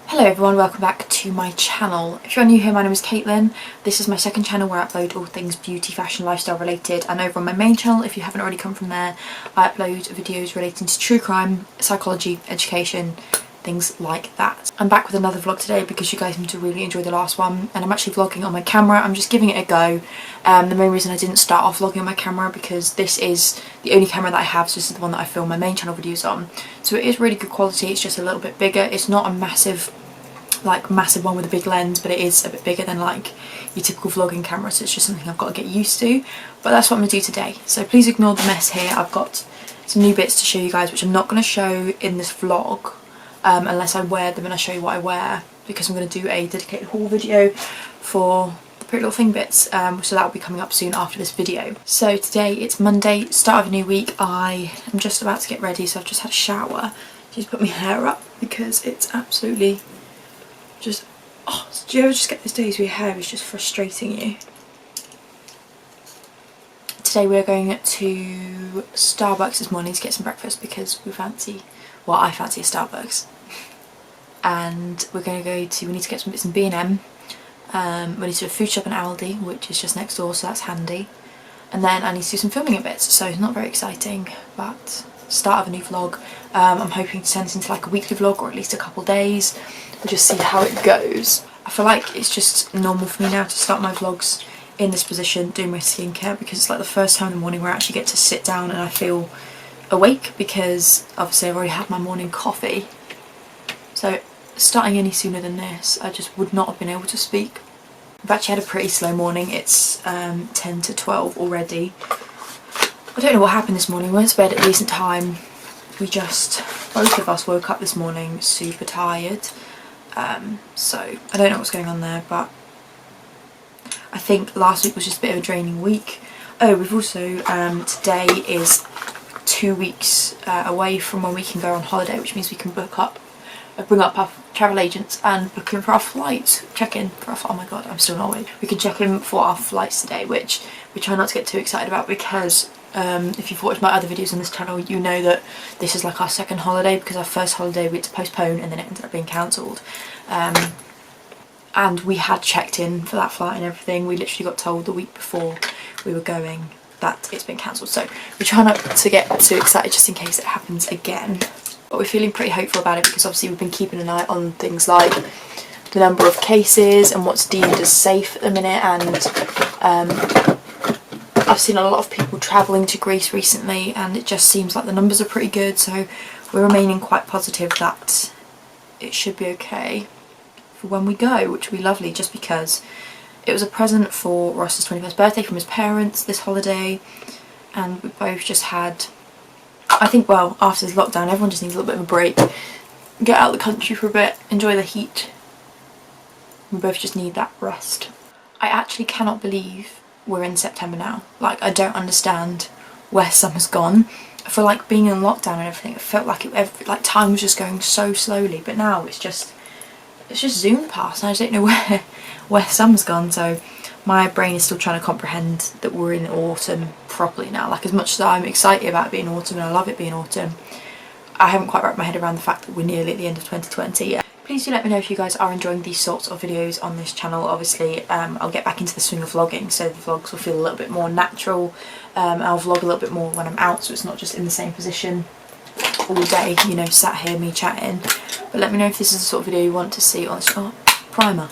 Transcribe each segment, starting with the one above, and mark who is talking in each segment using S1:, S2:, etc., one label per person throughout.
S1: Hello everyone, welcome back to my channel. If you're new here, my name is Caitlin. This is my second channel where I upload all things beauty, fashion, lifestyle related, and over on my main channel, if you haven't already come from there, I upload videos relating to true crime, psychology, education, things like that. I'm back with another vlog today because you guys seem to really enjoy the last one, and I'm actually vlogging on my camera. I'm just giving it a go. The main reason I didn't start off vlogging on my camera because this is the only camera that I have, so this is the one that I film my main channel videos on. So it is really good quality, it's just a little bit bigger. It's not a massive one with a big lens, but it is a bit bigger than like your typical vlogging camera, so it's just something I've got to get used to. But that's what I'm going to do today, so please ignore the mess here. I've got some new bits to show you guys which I'm not going to show in this vlog unless I wear them and I show you what I wear, because I'm going to do a dedicated haul video for the Pretty Little Thing bits, so that will be coming up soon after this video. So today it's Monday, start of a new week. I am just about to get ready, so I've just had a shower, just put my hair up because it's absolutely just, do you ever just get those days where your hair is just frustrating you? Today we're going to Starbucks this morning to get some breakfast because I fancy a Starbucks. And we're going to we need to get some bits in B&M. We need to do a food shop in Aldi, which is just next door, so that's handy. And then I need to do some filming of bits, so it's not very exciting, but start of a new vlog. I'm hoping to turn this into like a weekly vlog, or at least a couple days. We'll just see how it goes. I feel like it's just normal for me now to start my vlogs in this position, doing my skincare, because it's like the first time in the morning where I actually get to sit down and I feel awake, because obviously I've already had my morning coffee. So starting any sooner than this, I just would not have been able to speak. I've actually had a pretty slow morning. It's 10 to 12 already. I don't know what happened this morning. We went to bed at a decent time. Both of us woke up this morning super tired. So I don't know what's going on there, but I think last week was just a bit of a draining week. Oh, we've also, today is 2 weeks away from when we can go on holiday, which means we can bring up our travel agents and book in for our flights, oh my god, I'm still not awake. We can check in for our flights today, which we try not to get too excited about, because if you've watched my other videos on this channel, you know that this is like our second holiday, because our first holiday we had to postpone and then it ended up being cancelled. And we had checked in for that flight and everything. We literally got told the week before we were going that it's been cancelled, so we try not to get too excited just in case it happens again. But we're feeling pretty hopeful about it, because obviously we've been keeping an eye on things like the number of cases and what's deemed as safe at the minute, and I've seen a lot of people travelling to Greece recently, and it just seems like the numbers are pretty good, so we're remaining quite positive that it should be okay for when we go, which will be lovely, just because it was a present for Ross's 21st birthday from his parents this holiday, and we both just had, I think, well, after this lockdown everyone just needs a little bit of a break, get out of the country for a bit, enjoy the heat. We both just need that rest. I actually cannot believe we're in September now. Like, I don't understand where summer's gone. I feel like being in lockdown and everything, it felt like time was just going so slowly, but now it's just zoomed past, and I just don't know where summer's gone. So my brain is still trying to comprehend that we're in autumn properly now. Like, as much as I'm excited about it being autumn and I love it being autumn, I haven't quite wrapped my head around the fact that we're nearly at the end of 2020. Please do let me know if you guys are enjoying these sorts of videos on this channel. Obviously, I'll get back into the swing of vlogging, so the vlogs will feel a little bit more natural. I'll vlog a little bit more when I'm out, so it's not just in the same position all day, you know, sat here me chatting. But let me know if this is the sort of video you want to see on this. Oh, primer.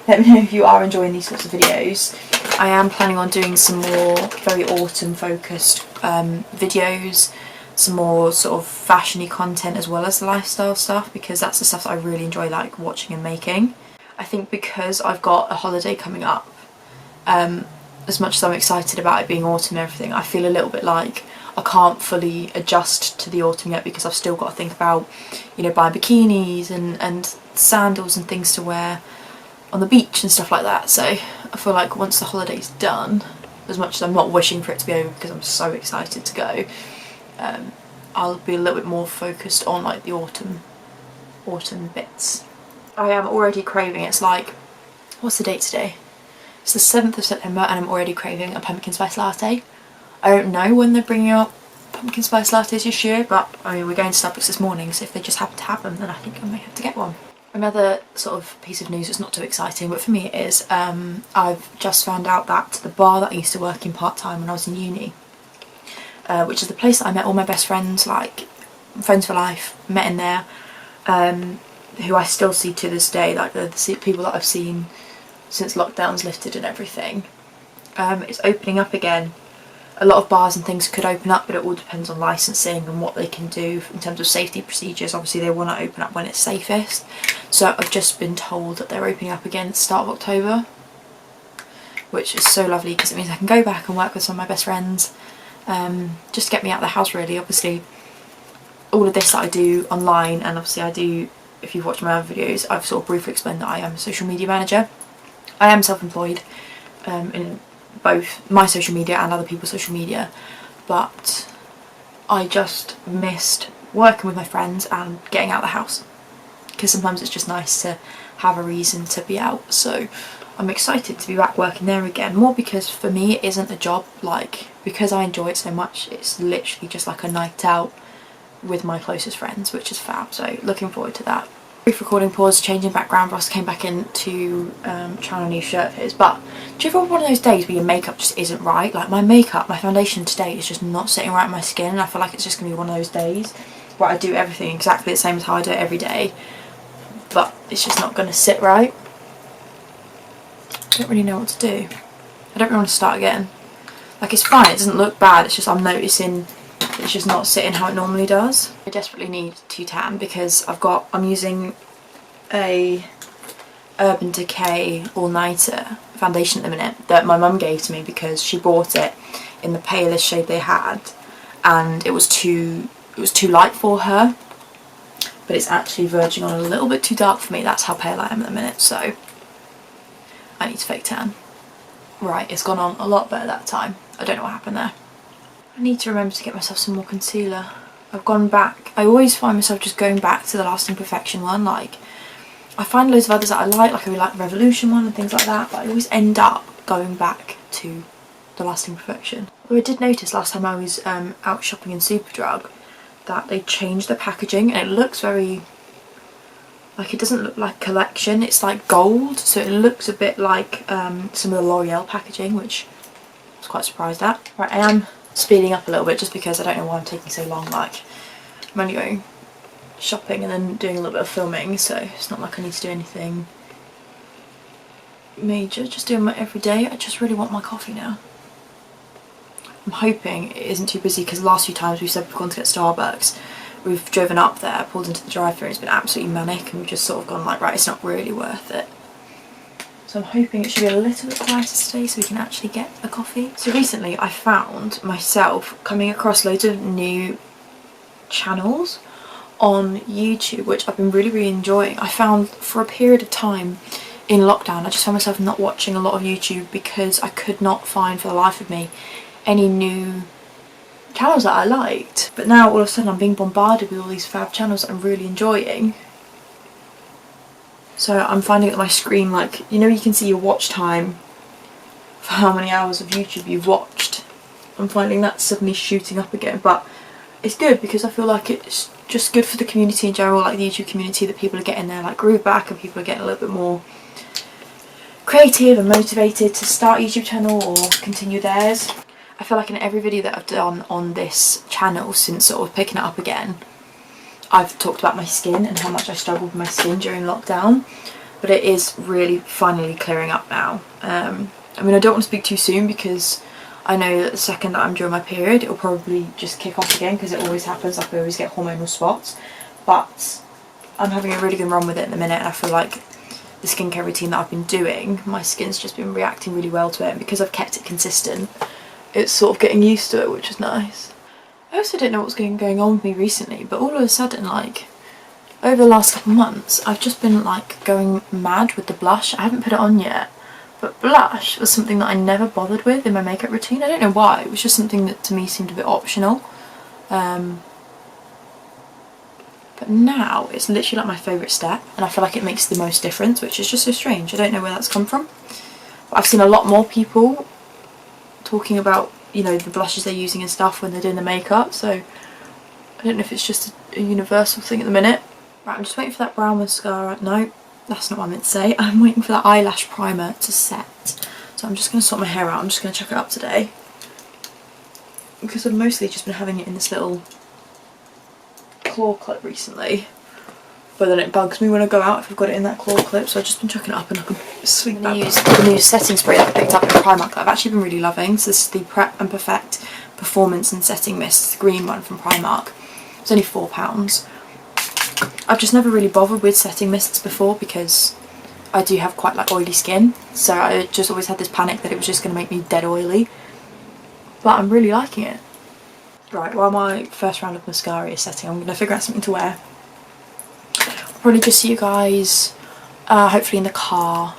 S1: Let me know if you are enjoying these sorts of videos. I am planning on doing some more very autumn focused videos, some more sort of fashiony content as well as the lifestyle stuff, because that's the stuff that I really enjoy like watching and making. I think because I've got a holiday coming up, as much as I'm excited about it being autumn and everything, I feel a little bit like I can't fully adjust to the autumn yet, because I've still got to think about, you know, buying bikinis and sandals and things to wear on the beach and stuff like that. So I feel like once the holiday's done, as much as I'm not wishing for it to be over because I'm so excited to go, I'll be a little bit more focused on like the autumn bits. I am already craving, it's like, what's the date today? It's the 7th of September and I'm already craving a pumpkin spice latte. I don't know when they're bringing out pumpkin spice lattes this year, but I mean, we're going to Starbucks this morning, so if they just happen to have them, then I think I may have to get one. Another sort of piece of news that's not too exciting, but for me it is, I've just found out that the bar that I used to work in part-time when I was in uni, which is the place that I met all my best friends, like friends for life, met in there, who I still see to this day, like the people that I've seen since lockdown's lifted and everything. It's opening up again. A lot of bars and things could open up, but it all depends on licensing and what they can do in terms of safety procedures. Obviously they want to open up when it's safest, so I've just been told that they're opening up again at the start of October, which is so lovely because it means I can go back and work with some of my best friends, just to get me out of the house really. Obviously all of this that I do online, and obviously I do, if you've watched my other videos, I've sort of briefly explained that I am a social media manager. I am self-employed in both my social media and other people's social media, but I just missed working with my friends and getting out of the house, because sometimes it's just nice to have a reason to be out. So I'm excited to be back working there again, more because for me it isn't a job, like, because I enjoy it so much, it's literally just like a night out with my closest friends, which is fab, so looking forward to that. Brief recording pause, changing background. Ross came back in to try on a new shirt of his. But do you ever have one of those days where your makeup just isn't right? Like my makeup, my foundation today is just not sitting right on my skin, and I feel like it's just going to be one of those days where I do everything exactly the same as how I do it every day, but it's just not going to sit right. I don't really know what to do. I don't really want to start again. Like, it's fine, it doesn't look bad, it's just I'm noticing it's just not sitting how it normally does. I desperately need to tan because I'm using a Urban Decay all-nighter foundation at the minute that my mum gave to me because she bought it in the palest shade they had, and it was too light for her, but it's actually verging on a little bit too dark for me. That's how pale I am at the minute, so I need to fake tan. Right, it's gone on a lot better that time. I don't know what happened there. I need to remember to get myself some more concealer. I've gone back. I always find myself just going back to the Lasting Perfection one. Like, I find loads of others that I like I really like the Revolution one and things like that, but I always end up going back to the Lasting Perfection. Although I did notice last time I was out shopping in Superdrug that they changed the packaging, and it looks very, like, it doesn't look like Collection, it's like gold, so it looks a bit like some of the L'Oreal packaging, which I was quite surprised at. Right, I am speeding up a little bit just because I don't know why I'm taking so long. Like, I'm only going shopping and then doing a little bit of filming, so it's not like I need to do anything major, just doing my everyday. I just really want my coffee now. I'm hoping it isn't too busy because the last few times we said we've gone to get Starbucks, we've driven up there, pulled into the drive-thru, and it's been absolutely manic, and we've just sort of gone like, right, it's not really worth it. So I'm hoping it should be a little bit quieter today so we can actually get a coffee. So recently I found myself coming across loads of new channels on YouTube, which I've been really enjoying. I found for a period of time in lockdown I just found myself not watching a lot of YouTube because I could not find for the life of me any new channels that I liked. But now all of a sudden I'm being bombarded with all these fab channels that I'm really enjoying. So I'm finding that my screen, like, you know, you can see your watch time for how many hours of YouTube you've watched. I'm finding that suddenly shooting up again, but it's good because I feel like it's just good for the community in general, like the YouTube community, that people are getting their like groove back and people are getting a little bit more creative and motivated to start a YouTube channel or continue theirs. I feel like in every video that I've done on this channel since sort of picking it up again, I've talked about my skin and how much I struggled with my skin during lockdown, but it is really finally clearing up now. I mean, I don't want to speak too soon because I know that the second that I'm during my period it'll probably just kick off again because it always happens, like I always get hormonal spots, but I'm having a really good run with it at the minute, and I feel like the skincare routine that I've been doing, my skin's just been reacting really well to it, and because I've kept it consistent it's sort of getting used to it, which is nice. I also don't know what's going on with me recently, but all of a sudden, like, over the last couple of months, I've just been, like, going mad with the blush. I haven't put it on yet, but blush was something that I never bothered with in my makeup routine. I don't know why, it was just something that to me seemed a bit optional. But now, it's literally like my favourite step, and I feel like it makes the most difference, which is just so strange. I don't know where that's come from. But I've seen a lot more people talking about, you know, the blushes they're using and stuff when they're doing the makeup, so I don't know if it's just a universal thing at the minute. Right, I'm just waiting for that brown mascara. No, that's not what I meant to say. I'm waiting for that eyelash primer to set. So I'm just going to sort my hair out. I'm just going to chuck it up today, because I've mostly just been having it in this little claw clip recently. But then it bugs me when I go out if I've got it in that claw clip, so I've just been chucking it up and I can sweep that. I'm going to use the new setting spray that I picked up in Primark that I've actually been really loving. So this is the Prep and Perfect Performance and Setting Mist, the green one from Primark. It's only £4. I've just never really bothered with setting mists before because I do have quite like oily skin, so I just always had this panic that it was just going to make me dead oily. But I'm really liking it. Right, while my first round of mascara is setting, I'm going to figure out something to wear. Probably just see you guys hopefully in the car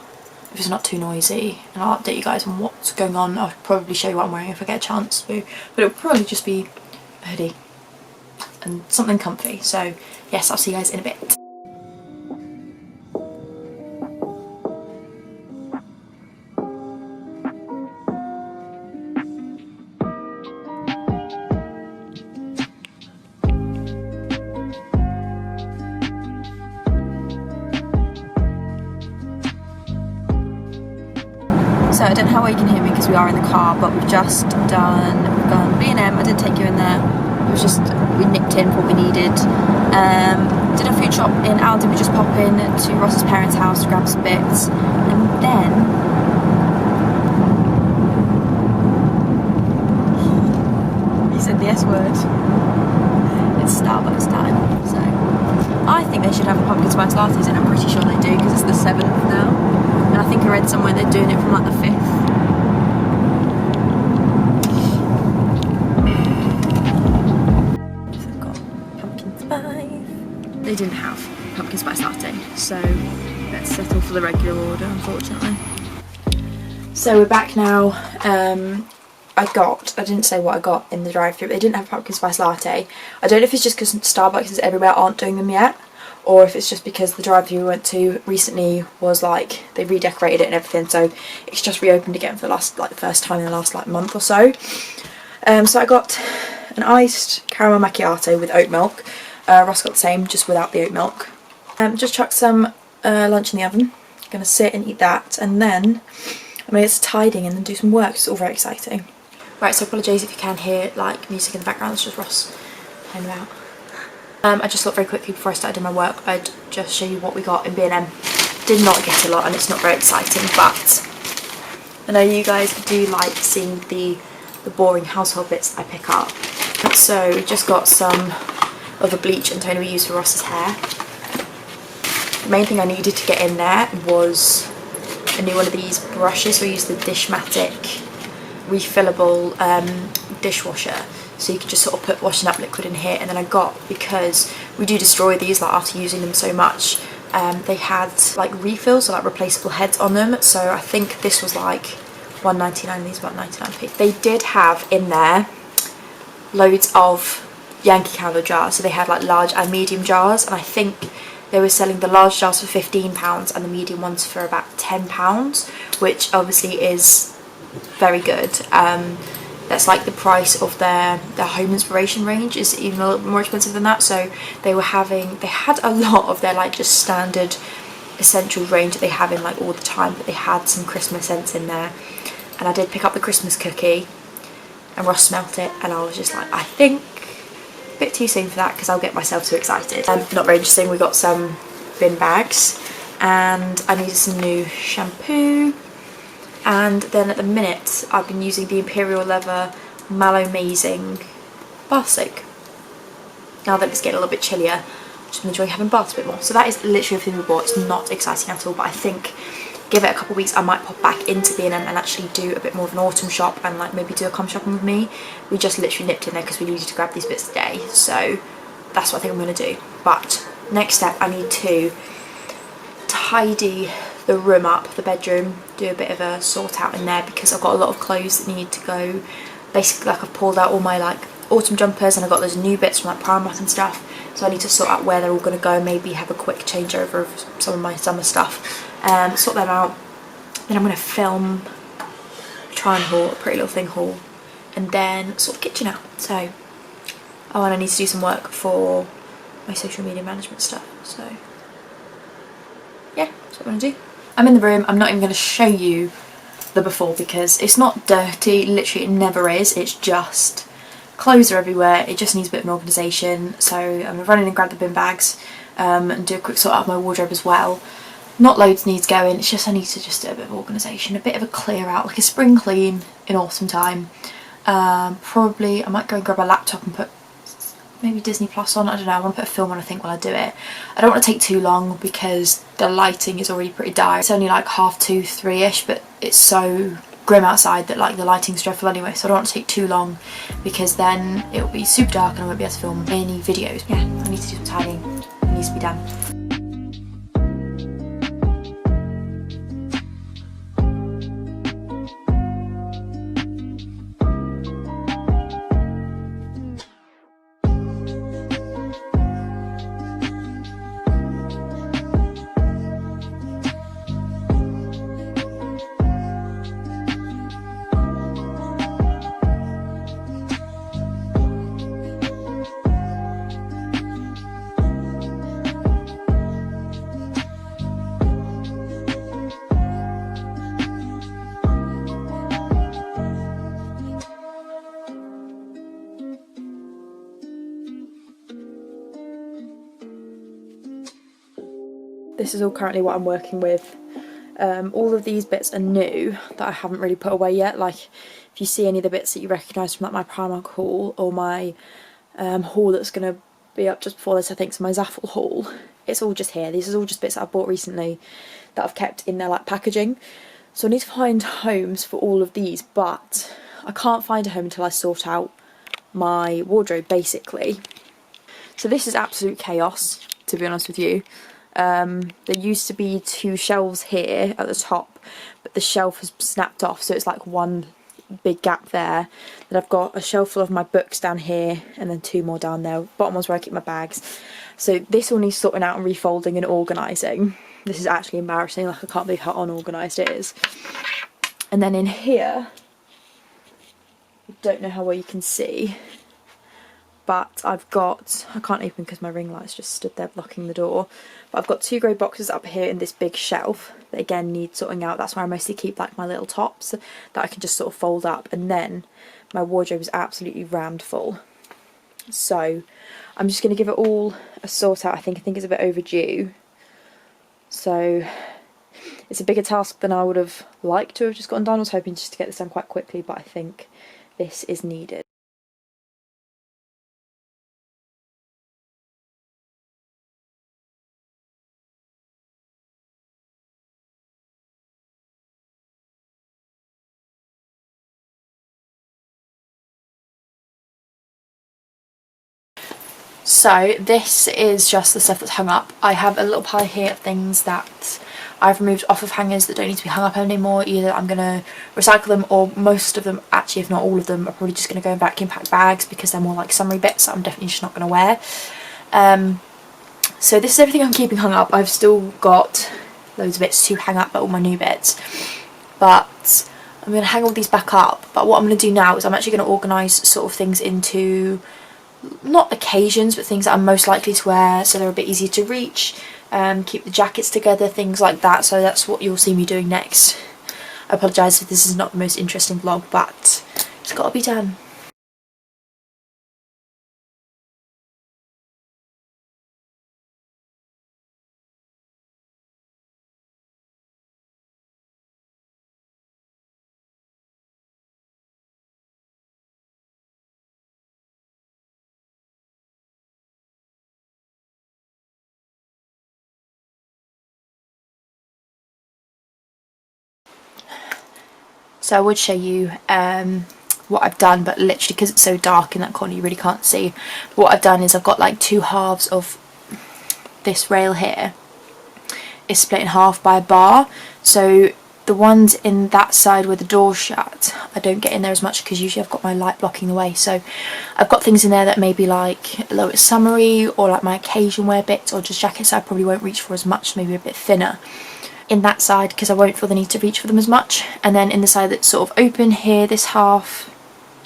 S1: if it's not too noisy, and I'll update you guys on what's going on. I'll probably show you what I'm wearing if I get a chance to, but it'll probably just be a hoodie and something comfy. So yes, I'll see you guys in a bit. So I don't know how well you can hear me because we are in the car, but we've just gone B&M. I didn't take you in there. It was just, we nipped in what we needed. Did a food shop in Aldi. We just pop in to Ross's parents' house to grab some bits, and then he said the S word. It's Starbucks time, so I think they should have a pumpkin spice lattes, and I'm pretty sure they do because it's the 7th now. And I think I read somewhere they're doing it from like the 5th. So I've got pumpkin spice. They didn't have pumpkin spice latte, so let's settle for the regular order, unfortunately. So we're back now. I didn't say what I got in the drive-thru, but they didn't have pumpkin spice latte. I don't know if it's just because Starbucks everywhere aren't doing them yet, or if it's just because the drive-thru we went to recently was like, they redecorated it and everything, so it's just reopened again for the last, like, first time in the last like month or so. So I got an iced caramel macchiato with oat milk. Ross got the same, just without the oat milk. Just chucked some lunch in the oven. Gonna sit and eat that, and then I'm gonna get to tidying and then do some work. It's all very exciting. Right, so apologise if you can hear like music in the background. It's just Ross playing about. I just thought very quickly before I started doing my work, I'd just show you what we got in B&M. Did not get a lot, and it's not very exciting, but I know you guys do like seeing the boring household bits that I pick up. So we just got some of the bleach and toner we use for Ross's hair. The main thing I needed to get in there was a new one of these brushes. We use the Dishmatic refillable dishwasher, so you can just sort of put washing up liquid in here. And then I got, because we do destroy these like after using them so much, they had like refills, so like replaceable heads on them, so I think this was like £1.99 and these about 99p. They did have in there loads of Yankee Candle jars, so they had like large and medium jars, and I think they were selling the large jars for £15 and the medium ones for about £10, which obviously is very good. That's like the price of their home inspiration range is even a little bit more expensive than that. So they had a lot of their like just standard essentials range that they have in like all the time, but they had some Christmas scents in there. And I did pick up the Christmas cookie, and Ross smelt it, and I was just like, I think a bit too soon for that because I'll get myself too excited. Not very interesting. We got some bin bags, and I needed some new shampoo. And then at the minute I've been using the Imperial Leather Mallow Mazing bath soak. Now that it's getting a little bit chillier, I've just been enjoying having baths a bit more. So that is literally everything we bought. It's not exciting at all, but I think give it a couple of weeks I might pop back into B&M and actually do a bit more of an autumn shop and like maybe do a come shopping with me. We just literally nipped in there because we needed to grab these bits today, so that's what I think I'm going to do. But next step, I need to tidy the room up, the bedroom, do a bit of a sort out in there because I've got a lot of clothes that need to go. Basically, like, I've pulled out all my like autumn jumpers and I've got those new bits from like Primark and stuff, so I need to sort out where they're all going to go, maybe have a quick changeover of some of my summer stuff, sort them out. Then I'm going to film, try and haul, a Pretty Little Thing haul, and then sort the kitchen out. So, oh, and I need to do some work for my social media management stuff. So yeah, that's what I'm going to do. I'm in the room. I'm not even going to show you the before because it's not dirty, literally it never is, it's just clothes are everywhere, it just needs a bit of an organisation. So I'm going to run in and grab the bin bags and do a quick sort out of my wardrobe as well. Not loads needs going, it's just I need to just do a bit of organisation, a bit of a clear out, like a spring clean in autumn time. Probably I might go and grab a laptop and put maybe Disney Plus on, I don't know, I want to put a film on I think while I do it. I don't want to take too long because the lighting is already pretty dire. It's only like 2:30, 3ish, but it's so grim outside that like the lighting's dreadful anyway, so I don't want to take too long because then it'll be super dark and I won't be able to film any videos. Yeah, I need to do some tidying, it needs to be done. This is all currently what I'm working with. All of these bits are new that I haven't really put away yet. Like if you see any of the bits that you recognise from like my Primark haul or my haul that's going to be up just before this, I think, so my Zaful haul, it's all just here. These are all just bits that I bought recently that I've kept in their like packaging. So I need to find homes for all of these, but I can't find a home until I sort out my wardrobe basically. So this is absolute chaos, to be honest with you. There used to be 2 shelves here at the top, but the shelf has snapped off, so it's like one big gap there. Then I've got a shelf full of my books down here and then 2 more down there. Bottom one's where I keep my bags. So this all needs sorting out and refolding and organising. This is actually embarrassing, like I can't believe how unorganised it is. And then in here, I don't know how well you can see, but I've got, I can't open because my ring light's just stood there blocking the door, but I've got 2 grey boxes up here in this big shelf that again need sorting out. That's where I mostly keep like my little tops that I can just sort of fold up, and then my wardrobe is absolutely rammed full. So I'm just going to give it all a sort out. I think it's a bit overdue. So it's a bigger task than I would have liked to have just gotten done. I was hoping just to get this done quite quickly, but I think this is needed. So this is just the stuff that's hung up. I have a little pile here of things that I've removed off of hangers that don't need to be hung up anymore. Either I'm going to recycle them, or most of them, actually if not all of them, are probably just going to go in vacuum packed bags because they're more like summery bits that I'm definitely just not going to wear. So this is everything I'm keeping hung up. I've still got loads of bits to hang up, but all my new bits. But I'm going to hang all these back up. But what I'm going to do now is I'm actually going to organise sort of things into, not occasions, but things that I'm most likely to wear, so they're a bit easier to reach, keep the jackets together, things like that. So that's what you'll see me doing next. I apologise if this is not the most interesting vlog, but it's got to be done. So I would show you what I've done, but literally because it's so dark in that corner you really can't see. But what I've done is I've got like 2 halves of this rail here. It's split in half by a bar, so the ones in that side where the door's shut, I don't get in there as much because usually I've got my light blocking the way. So I've got things in there that may be like a little bit summery, or like my occasion wear bits, or just jackets I probably won't reach for as much, maybe a bit thinner in that side because I won't feel the need to reach for them as much. And then in the side that's sort of open here, this half,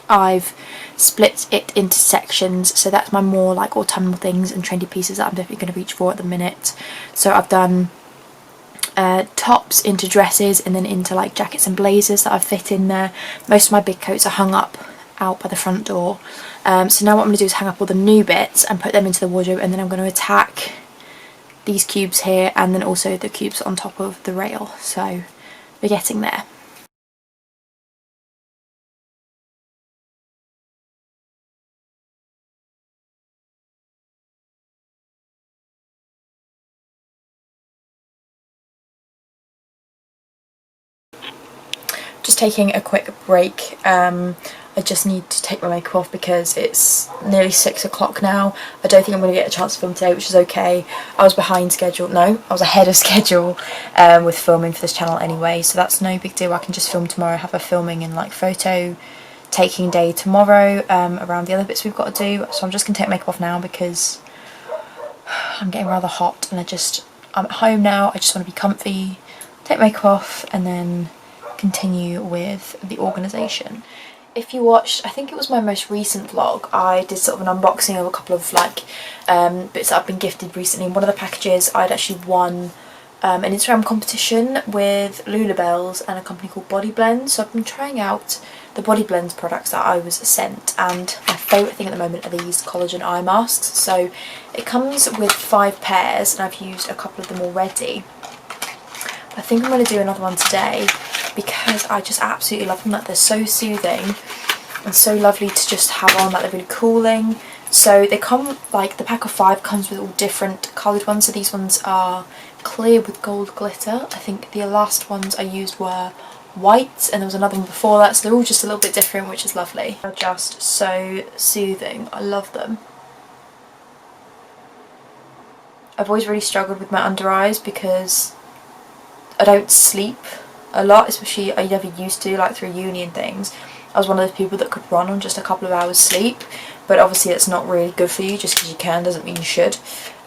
S1: I've split it into sections, so that's my more like autumnal things and trendy pieces that I'm definitely going to reach for at the minute. So I've done tops into dresses and then into like jackets and blazers that I've fit in there. Most of my big coats are hung up out by the front door. So now what I'm going to do is hang up all the new bits and put them into the wardrobe, and then I'm going to attack these cubes here and then also the cubes on top of the rail. So we're getting there. Just taking a quick break. I just need to take my makeup off because it's nearly 6 o'clock now. I don't think I'm going to get a chance to film today, which is okay. I was behind schedule. No, I was ahead of schedule with filming for this channel anyway, so that's no big deal. I can just film tomorrow, have a filming and like photo taking day tomorrow around the other bits we've got to do. So I'm just going to take makeup off now because I'm getting rather hot and I'm at home now. I just want to be comfy, take makeup off and then continue with the organisation. If you watched, I think it was my most recent vlog, I did sort of an unboxing of a couple of like bits that I've been gifted recently. In one of the packages I'd actually won an Instagram competition with Lulabells and a company called Body Blend. So I've been trying out the Body Blend products that I was sent, and my favourite thing at the moment are these collagen eye masks. So it comes with 5 pairs and I've used a couple of them already. I think I'm going to do another one today because I just absolutely love them. Like, they're so soothing and so lovely to just have on. Like, they're really cooling. So they come, like, the pack of 5 comes with all different coloured ones. So these ones are clear with gold glitter. I think the last ones I used were white and there was another one before that. So they're all just a little bit different, which is lovely. They're just so soothing. I love them. I've always really struggled with my under eyes because I don't sleep a lot, especially I never used to, like through uni and things. I was one of those people that could run on just a couple of hours sleep, but obviously it's not really good for you. Just because you can doesn't mean you should.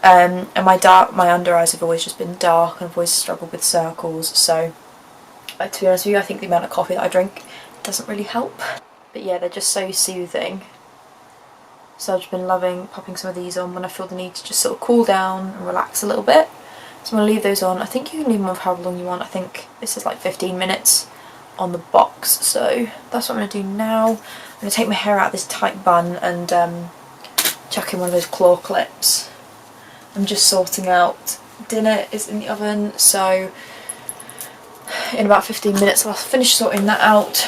S1: And my under eyes have always just been dark and I've always struggled with circles, so like, to be honest with you, I think the amount of coffee that I drink doesn't really help. But yeah, they're just so soothing. So I've just been loving popping some of these on when I feel the need to just sort of cool down and relax a little bit. So I'm going to leave those on. I think you can leave them on for however long you want. I think this is like 15 minutes on the box. So that's what I'm going to do now. I'm going to take my hair out of this tight bun and chuck in one of those claw clips. I'm just sorting out. Dinner is in the oven, so in about 15 minutes I'll finish sorting that out.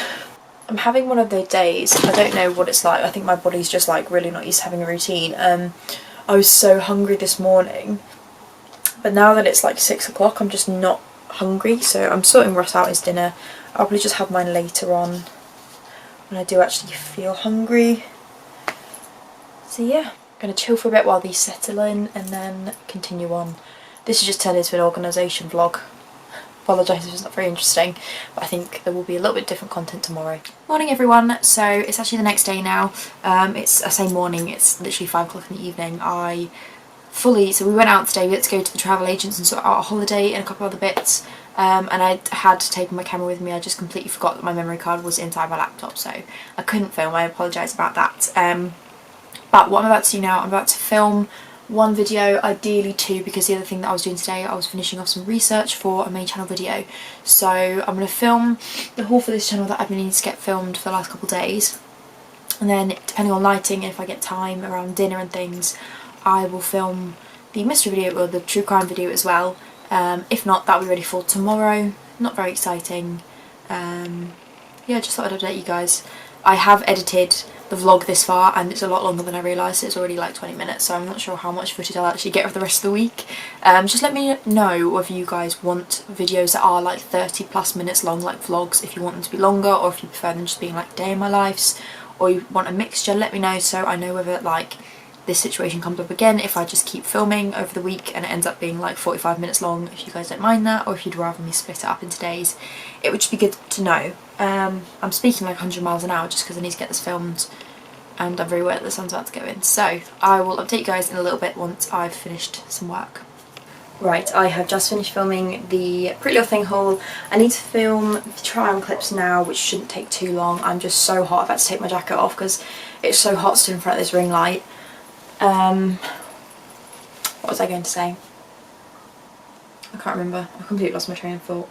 S1: I'm having one of those days. I don't know what it's like. I think my body's just like really not used to having a routine. I was so hungry this morning. But now that it's like 6 o'clock, I'm just not hungry, so I'm sorting Ross out his dinner. I'll probably just have mine later on when I do actually feel hungry. So yeah, I'm going to chill for a bit while these settle in and then continue on. This has just turned into an organisation vlog. Apologise if it's not very interesting, but I think there will be a little bit different content tomorrow. Morning everyone, so it's actually the next day now. I say morning, it's literally 5 o'clock in the evening. So we went out today, we had to go to the travel agents and sort out a holiday and a couple other bits, and I had taken my camera with me. I just completely forgot that my memory card was inside my laptop, so I couldn't film. I apologise about that. But what I'm about to do now, I'm about to film 1 video, ideally 2, because the other thing that I was doing today, I was finishing off some research for a main channel video. So I'm going to film the haul for this channel that I've been needing to get filmed for the last couple of days, and then depending on lighting, if I get time around dinner and things, I will film the mystery video or the true crime video as well. If not, that'll be ready for tomorrow. Not very exciting. Yeah, just thought I'd update you guys. I have edited the vlog this far and it's a lot longer than I realised. It's already like 20 minutes, so I'm not sure how much footage I'll actually get for the rest of the week. Just let me know if you guys want videos that are like 30 plus minutes long, like vlogs, if you want them to be longer, or if you prefer them just being like day in my lives, or you want a mixture. Let me know so I know whether like this situation comes up again, if I just keep filming over the week and it ends up being like 45 minutes long, if you guys don't mind that, or if you'd rather me split it up into days. It would just be good to know. I'm speaking like 100 miles an hour just because I need to get this filmed and I'm very aware that the sun's about to go in. So I will update you guys in a little bit once I've finished some work. Right, I have just finished filming the Pretty Little Thing haul. I need to film the try-on clips now, which shouldn't take too long. I'm just so hot, I've had to take my jacket off because it's so hot stood in front of this ring light. What was I going to say? I can't remember. I completely lost my train of thought.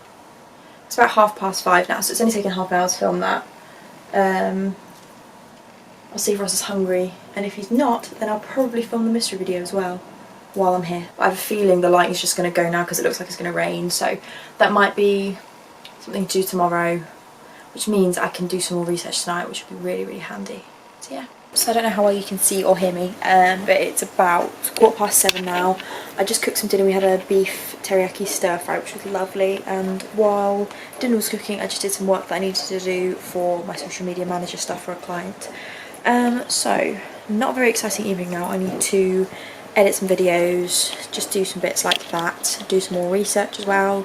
S1: It's about 5:30 now, so it's only taken half an hour to film that. I'll see if Ross is hungry, and if he's not, then I'll probably film the mystery video as well while I'm here. I have a feeling the lighting's just going to go now because it looks like it's going to rain, so that might be something to do tomorrow, which means I can do some more research tonight, which will be really, really handy. So yeah. So I don't know how well you can see or hear me, but it's about 7:15 now. I just cooked some dinner. We had a beef teriyaki stir fry, which was lovely, and while dinner was cooking I just did some work that I needed to do for my social media manager stuff for a client. So not a very exciting evening now. I need to edit some videos, just do some bits like that, do some more research as well.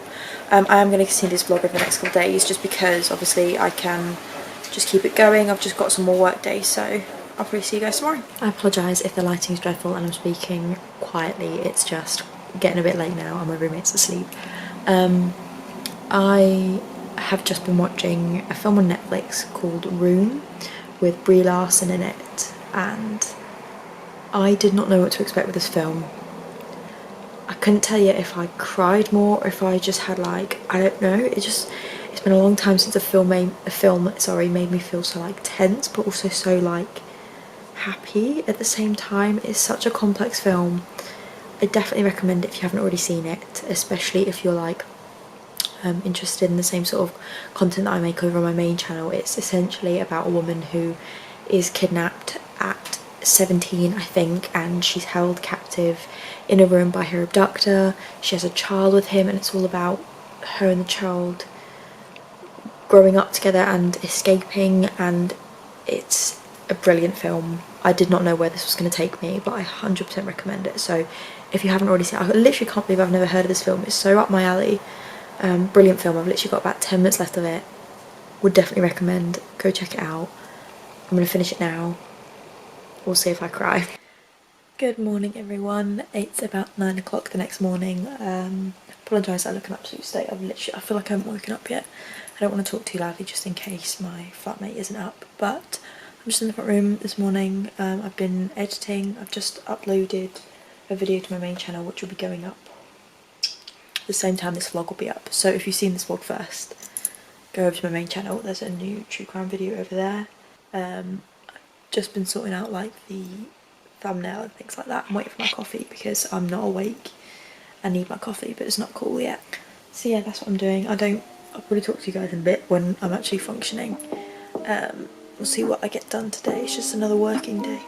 S1: I am going to continue this vlog over the next couple of days just because obviously I can just keep it going. I've just got some more work days, so I'll probably see you guys tomorrow. I apologise if the lighting is dreadful and I'm speaking quietly, it's just getting a bit late now and my roommate's asleep. I have just been watching a film on Netflix called Room with Brie Larson in it, and I did not know what to expect with this film. I couldn't tell you if I cried more or if I just had like, I don't know, it's been a long time since a film made me feel so like tense but also so like happy at the same time. It's such a complex film. I definitely recommend it if you haven't already seen it, especially if you're like interested in the same sort of content that I make over on my main channel. It's essentially about a woman who is kidnapped at 17, I think, and she's held captive in a room by her abductor. She has a child with him, and it's all about her and the child growing up together and escaping, and it's a brilliant film. I did not know where this was going to take me, but I 100% recommend it. So if you haven't already seen it, I literally can't believe I've never heard of this film. It's so up my alley. Brilliant film. I've literally got about 10 minutes left of it. Would definitely recommend. Go check it out. I'm going to finish it now. We'll see if I cry. Good morning everyone. It's about 9 o'clock the next morning. Apologise I look an absolute state. I feel like I haven't woken up yet. I don't want to talk too loudly just in case my flatmate isn't up, but I'm just in the front room this morning. I've been editing. I've just uploaded a video to my main channel which will be going up the same time this vlog will be up. So if you've seen this vlog first, go over to my main channel. There's a new true crime video over there. I've just been sorting out like the thumbnail and things like that. I'm waiting for my coffee because I'm not awake. I need my coffee, but it's not cool yet. So yeah, that's what I'm doing. I'll probably talk to you guys in a bit when I'm actually functioning. We'll see what I get done today. It's just another working day.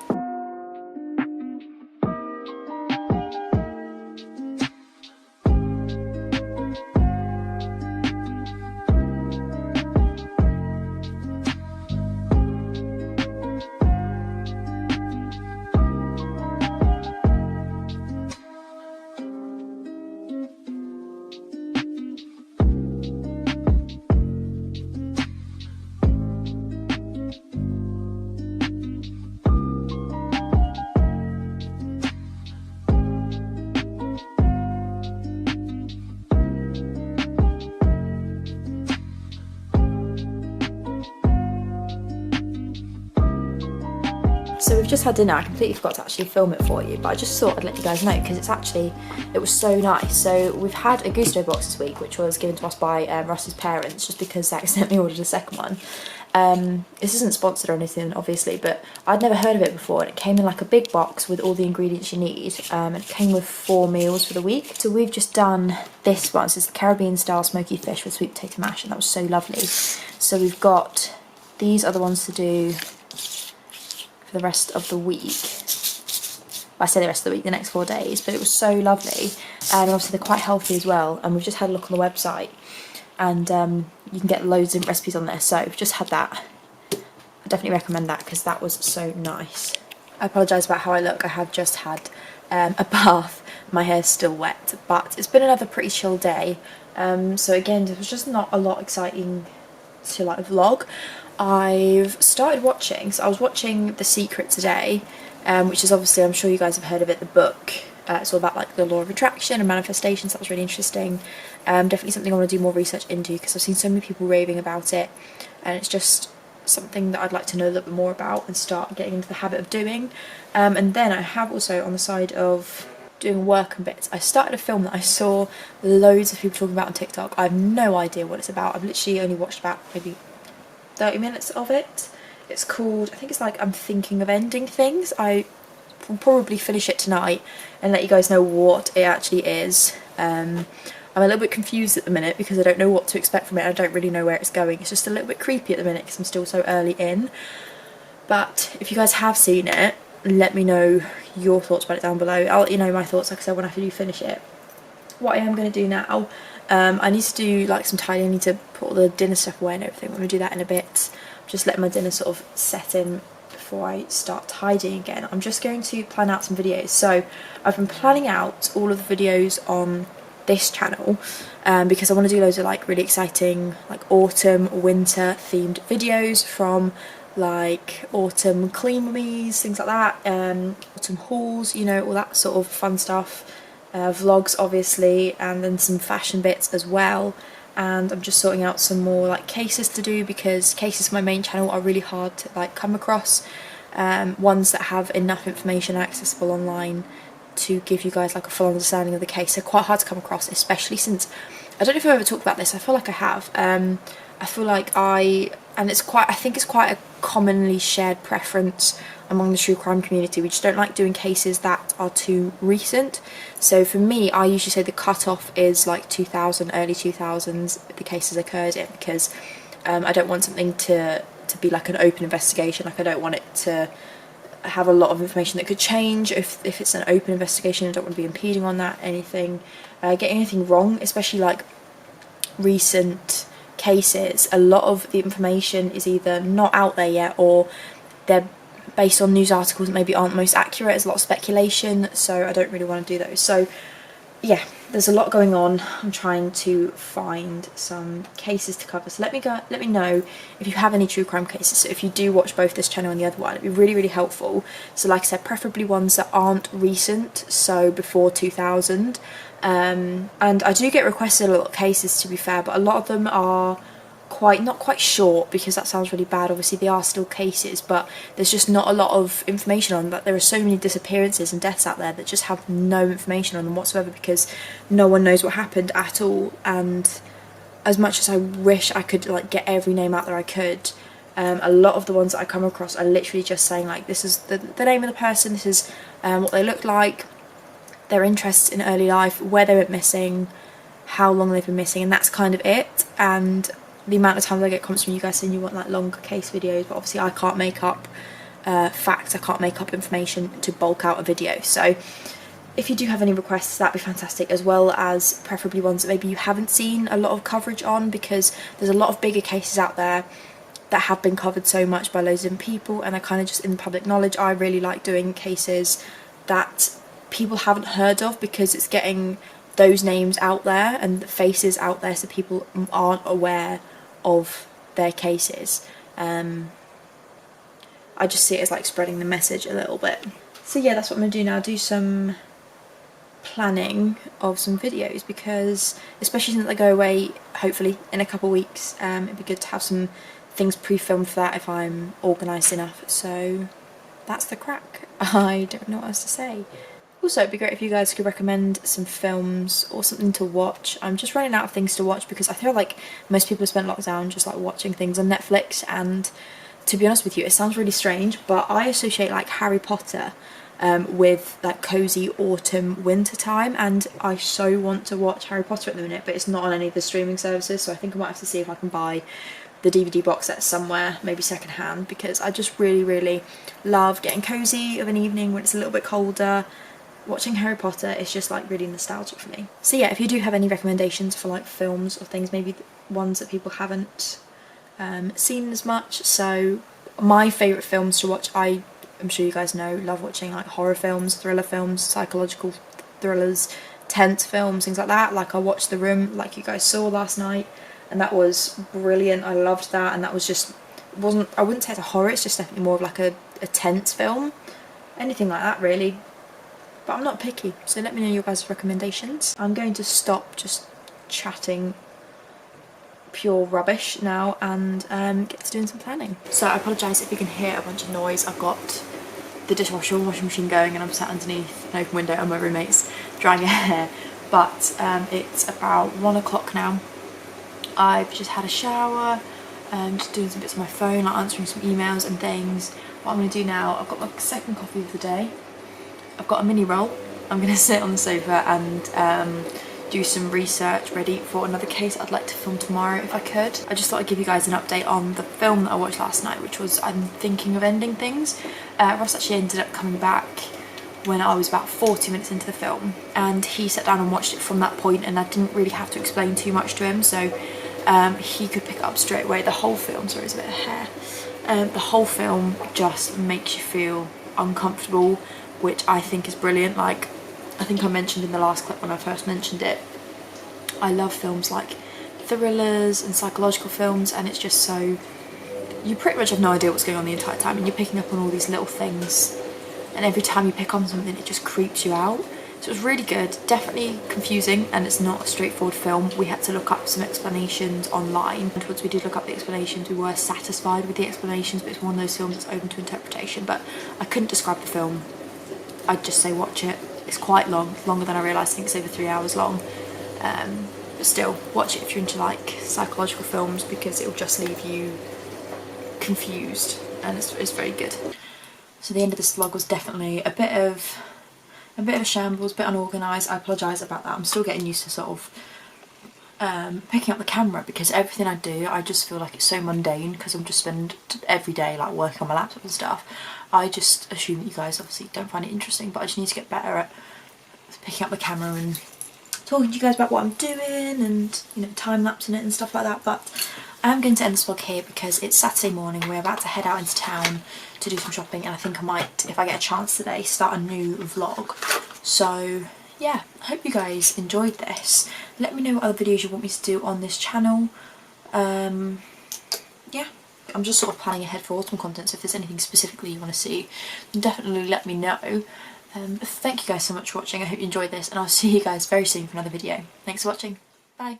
S1: So we've just had dinner. I completely forgot to actually film it for you, but I just thought I'd let you guys know because it was so nice. So we've had a Gusto box this week, which was given to us by Russ's parents, just because they accidentally ordered a second one. This isn't sponsored or anything, obviously, but I'd never heard of it before, and it came in like a big box with all the ingredients you need, and it came with 4 meals for the week. So we've just done this one. So it's the Caribbean style smoky fish with sweet potato mash, and that was so lovely. So we've got these other ones to do for the rest of the week. I say the rest of the week, the next 4 days, but it was so lovely, and obviously they're quite healthy as well. And we've just had a look on the website, and you can get loads of recipes on there. So we've just had that. I definitely recommend that because that was so nice. I apologise about how I look. I have just had a bath. My hair's still wet, but it's been another pretty chill day. So again, there was just not a lot exciting to like vlog. I've started watching, so I was watching The Secret today, which is obviously, I'm sure you guys have heard of it, the book It's all about like the law of attraction and manifestations. That was really interesting. Definitely something I want to do more research into because I've seen so many people raving about it, and it's just something that I'd like to know a little bit more about and start getting into the habit of doing. And then I have also, on the side of doing work and bits, I started a film that I saw loads of people talking about on TikTok. I have no idea what it's about. I've literally only watched about maybe 30 minutes of it. It's called, I think it's like I'm Thinking of Ending Things. I will probably finish it tonight and let you guys know what it actually is. I'm a little bit confused at the minute because I don't know what to expect from it. I don't really know where it's going. It's just a little bit creepy at the minute because I'm still so early in. But if you guys have seen it, let me know your thoughts about it down below. I'll let you know my thoughts, like I said, when I do finish it. What I am going to do now, I need to do like some tidying. I need to put all the dinner stuff away and everything. I'm going to do that in a bit. Just let my dinner sort of set in before I start tidying again. I'm just going to plan out some videos. So I've been planning out all of the videos on this channel because I want to do loads of like really exciting like autumn, winter themed videos, from like autumn clean me's, things like that, autumn hauls, you know, all that sort of fun stuff, vlogs obviously, and then some fashion bits as well. And I'm just sorting out some more like cases to do because cases for my main channel are really hard to like come across, ones that have enough information accessible online to give you guys like a full understanding of the case. They're quite hard to come across, especially since, I don't know if I've ever talked about this, I feel like I have. I feel like I think it's quite a commonly shared preference among the true crime community. We just don't like doing cases that are too recent. So for me, I usually say the cut-off is like 2000, early 2000s, the cases occurred in, because I don't want something to be like an open investigation. Like I don't want it to have a lot of information that could change. If it's an open investigation, I don't want to be impeding on that, getting anything wrong, especially like recent cases. A lot of the information is either not out there yet, or they're based on news articles that maybe aren't the most accurate. There's a lot of speculation, so I don't really want to do those. So yeah, there's a lot going on. I'm trying to find some cases to cover, so let me know if you have any true crime cases. So if you do watch both this channel and the other one, it'd be really, really helpful. So like I said, preferably ones that aren't recent, so before 2000. And I do get requested a lot of cases, to be fair, but a lot of them are not quite short, because that sounds really bad. Obviously they are still cases, but there's just not a lot of information on that. There are so many disappearances and deaths out there that just have no information on them whatsoever, because no one knows what happened at all. And as much as I wish I could like get every name out there I could, a lot of the ones that I come across are literally just saying like, this is the name of the person, this is what they look like, their interests in early life, where they went missing, how long they've been missing, and that's kind of it. And the amount of times I get comments from you guys saying you want like longer case videos, but obviously I can't make up facts, I can't make up information to bulk out a video. So if you do have any requests, that'd be fantastic, as well as preferably ones that maybe you haven't seen a lot of coverage on, because there's a lot of bigger cases out there that have been covered so much by loads of people and are kind of just in public knowledge. I really like doing cases that people haven't heard of, because it's getting those names out there and the faces out there so people aren't aware of their cases. I just see it as like spreading the message a little bit. So yeah, that's what I'm going to do now, do some planning of some videos, because especially since I go away hopefully in a couple of weeks, it'd be good to have some things pre-filmed for that if I'm organised enough. So that's the crack. I don't know what else to say. Also, it'd be great if you guys could recommend some films or something to watch. I'm just running out of things to watch, because I feel like most people have spent lockdown just like watching things on Netflix, and to be honest with you, it sounds really strange, but I associate like Harry Potter with like cozy autumn winter time, and I so want to watch Harry Potter at the minute, but it's not on any of the streaming services, so I think I might have to see if I can buy the DVD box set somewhere, maybe second hand, because I just really, really love getting cozy of an evening when it's a little bit colder. Watching Harry Potter is just like really nostalgic for me. So yeah, if you do have any recommendations for like films or things, maybe ones that people haven't seen as much. So my favourite films to watch, I'm sure you guys know, love watching like horror films, thriller films, psychological thrillers, tense films, things like that. Like I watched The Room, like you guys saw last night, and that was brilliant. I loved that, and that was just, I wouldn't say it's a horror, it's just definitely more of like a tense film. Anything like that really. but I'm not picky, so let me know your guys' recommendations. I'm going to stop just chatting pure rubbish now and get to doing some planning. So I apologise if you can hear a bunch of noise. I've got the dishwasher and washing machine going and I'm sat underneath an open window and my roommate's drying her hair. But it's about 1 o'clock now. I've just had a shower, just doing some bits on my phone, like answering some emails and things. What I'm going to do now, I've got my second coffee of the day. I've got a mini roll. I'm going to sit on the sofa and do some research ready for another case I'd like to film tomorrow if I could. I just thought I'd give you guys an update on the film that I watched last night, which was I'm Thinking of Ending Things. Ross actually ended up coming back when I was about 40 minutes into the film, and he sat down and watched it from that point, and I didn't really have to explain too much to him, so he could pick it up straight away. The whole film, sorry, it's a bit of hair. The whole film just makes you feel uncomfortable, which I think is brilliant. Like, I think I mentioned in the last clip when I first mentioned it, I love films like thrillers and psychological films, and it's just so, you pretty much have no idea what's going on the entire time, and you're picking up on all these little things, and every time you pick on something it just creeps you out. So it was really good, definitely confusing, and it's not a straightforward film. We had to look up some explanations online, and once we did look up the explanations we were satisfied with the explanations, but it's one of those films that's open to interpretation. But I couldn't describe the film, I'd just say watch it. It's quite long, longer than I realised. I think it's over 3 hours long, but still, watch it if you're into like psychological films, because it'll just leave you confused, and it's very good. So the end of this vlog was definitely a bit of a shambles, a bit unorganised. I apologise about that. I'm still getting used to sort of picking up the camera, because everything I do I just feel like it's so mundane, because I'm just spend every day like working on my laptop and stuff. I just assume that you guys obviously don't find it interesting, but I just need to get better at picking up the camera and talking to you guys about what I'm doing, and you know, time-lapsing it and stuff like that. But I am going to end this vlog here because it's Saturday morning. We're about to head out into town to do some shopping, and I think I might, if I get a chance today, start a new vlog. So yeah, I hope you guys enjoyed this. Let me know what other videos you want me to do on this channel. Yeah, I'm just sort of planning ahead for autumn content, so if there's anything specifically you want to see, then definitely let me know. Thank you guys so much for watching. I hope you enjoyed this, and I'll see you guys very soon for another video. Thanks for watching. Bye.